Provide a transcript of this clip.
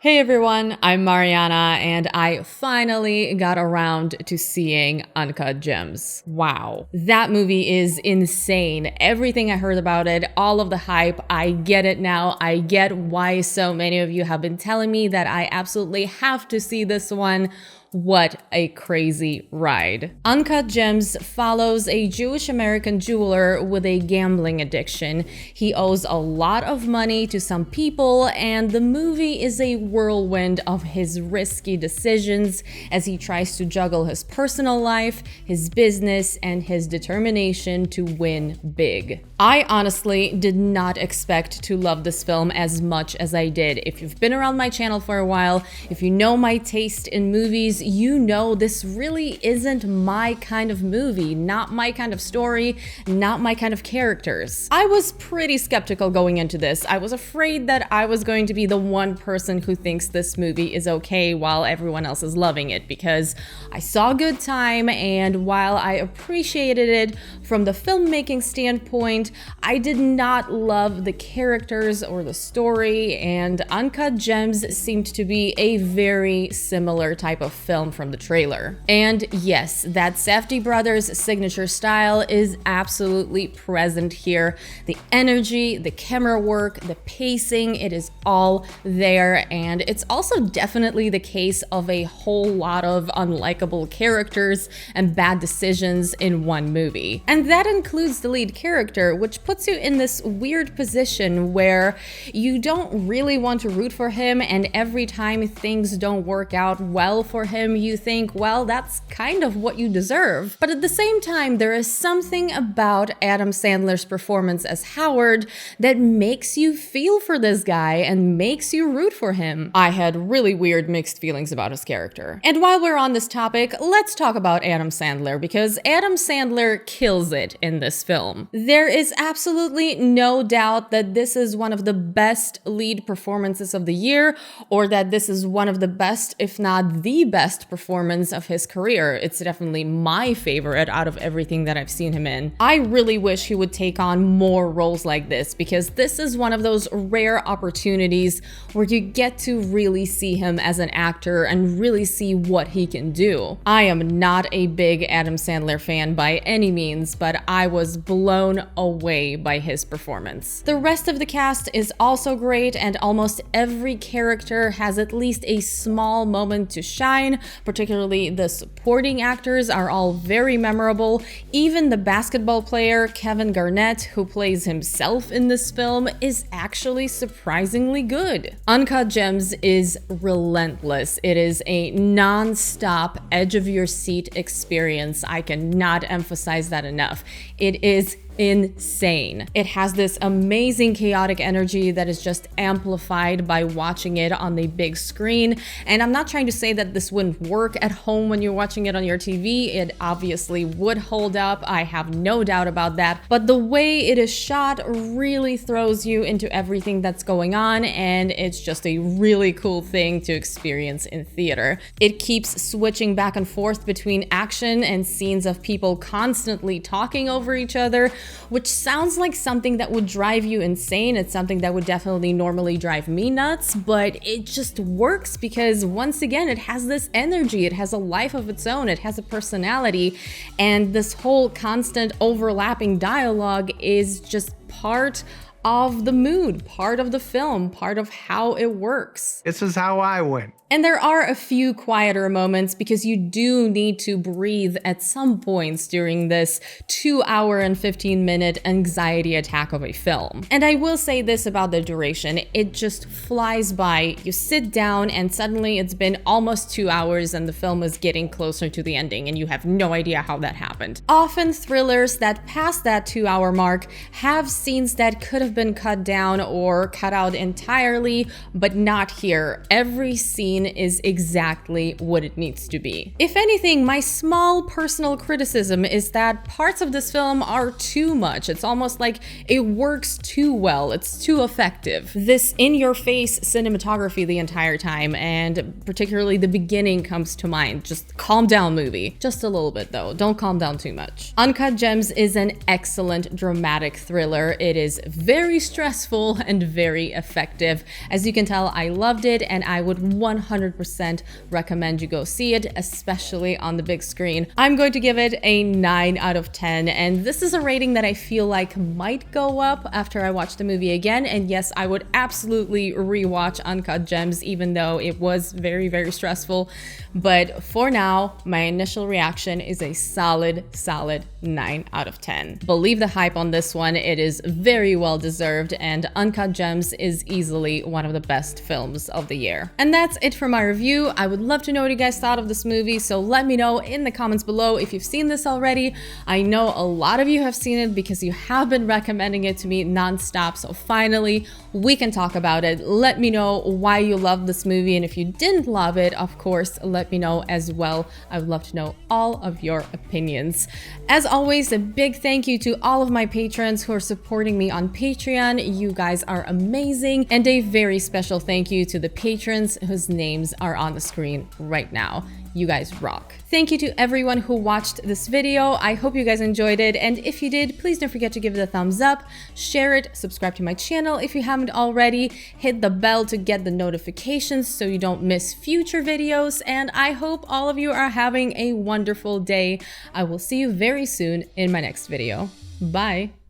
Hey everyone, I'm Marianna, and I finally got around to seeing Uncut Gems. Wow. That movie is insane. Everything I heard about it, all of the hype, I get it now. I get why so many of you have been telling me that I absolutely have to see this one. What a crazy ride. Uncut Gems follows a Jewish American jeweler with a gambling addiction. He owes a lot of money to some people, and the movie is a whirlwind of his risky decisions as he tries to juggle his personal life, his business, and his determination to win big. I honestly did not expect to love this film as much as I did. If you've been around my channel for a while, if you know my taste in movies, you know this really isn't my kind of movie, not my kind of story, not my kind of characters. I was pretty skeptical going into this. I was afraid that I was going to be the one person who thinks this movie is okay while everyone else is loving it, because I saw Good Time, and while I appreciated it from the filmmaking standpoint, I did not love the characters or the story, and Uncut Gems seemed to be a very similar type of film from the trailer. And yes, that Safdie brothers' signature style is absolutely present here. The energy, the camera work, the pacing, it is all there, and it's also definitely the case of a whole lot of unlikable characters and bad decisions in one movie. And that includes the lead character, which puts you in this weird position where you don't really want to root for him, and every time things don't work out well for him, you think, well, that's kind of what you deserve. But at the same time, there is something about Adam Sandler's performance as Howard that makes you feel for this guy and makes you root for him. I had really weird mixed feelings about his character. And while we're on this topic, let's talk about Adam Sandler, because Adam Sandler kills it in this film. There is absolutely no doubt that this is one of the best lead performances of the year, or that this is one of the best, if not the best, performance of his career. It's definitely my favorite out of everything that I've seen him in. I really wish he would take on more roles like this, because this is one of those rare opportunities where you get to really see him as an actor and really see what he can do. I am not a big Adam Sandler fan by any means, but I was blown away by his performance. The rest of the cast is also great, and almost every character has at least a small moment to shine. Particularly the supporting actors are all very memorable. Even the basketball player, Kevin Garnett, who plays himself in this film, is actually surprisingly good. Uncut Gems is relentless. It is a non-stop, edge-of-your-seat experience. I cannot emphasize that enough. It is insane. It has this amazing chaotic energy that is just amplified by watching it on the big screen. And I'm not trying to say that this wouldn't work at home when you're watching it on your TV. It obviously would hold up. I have no doubt about that. But the way it is shot really throws you into everything that's going on, and it's just a really cool thing to experience in theater. It keeps switching back and forth between action and scenes of people constantly talking over each other, which sounds like something that would drive you insane. It's something that would definitely normally drive me nuts, but it just works because, once again, it has this energy, it has a life of its own, it has a personality, and this whole constant overlapping dialogue is just part of the mood, part of the film, part of how it works. This is how I win. And there are a few quieter moments because you do need to breathe at some points during this 2-hour and 15-minute anxiety attack of a film. And I will say this about the duration, it just flies by. You sit down and suddenly it's been almost 2 hours and the film is getting closer to the ending and you have no idea how that happened. Often thrillers that pass that 2-hour mark have scenes that could have been cut down or cut out entirely, but not here. Every scene is exactly what it needs to be. If anything, my small personal criticism is that parts of this film are too much. It's almost like it works too well. It's too effective. This in-your-face cinematography the entire time, and particularly the beginning comes to mind. Just calm down, movie. Just a little bit though. Don't calm down too much. Uncut Gems is an excellent dramatic thriller. It is very very stressful and very effective. As you can tell, I loved it, and I would 100% recommend you go see it, especially on the big screen. I'm going to give it a 9 out of 10, and this is a rating that I feel like might go up after I watch the movie again. And yes, I would absolutely rewatch Uncut Gems, even though it was very, very stressful. But for now, my initial reaction is a solid 9 out of 10. Believe the hype on this one, it is very well deserved, and Uncut Gems is easily one of the best films of the year. And that's it for my review. I would love to know what you guys thought of this movie, so let me know in the comments below if you've seen this already. I know a lot of you have seen it because you have been recommending it to me nonstop, so finally we can talk about it. Let me know why you loved this movie, and if you didn't love it, of course, let me know as well. I would love to know all of your opinions. As always, a big thank you to all of my patrons who are supporting me on Patreon. You guys are amazing. And a very special thank you to the patrons whose names are on the screen right now. You guys rock. Thank you to everyone who watched this video. I hope you guys enjoyed it, and if you did, please don't forget to give it a thumbs up, share it, subscribe to my channel if you haven't already, hit the bell to get the notifications so you don't miss future videos, and I hope all of you are having a wonderful day. I will see you very soon in my next video. Bye!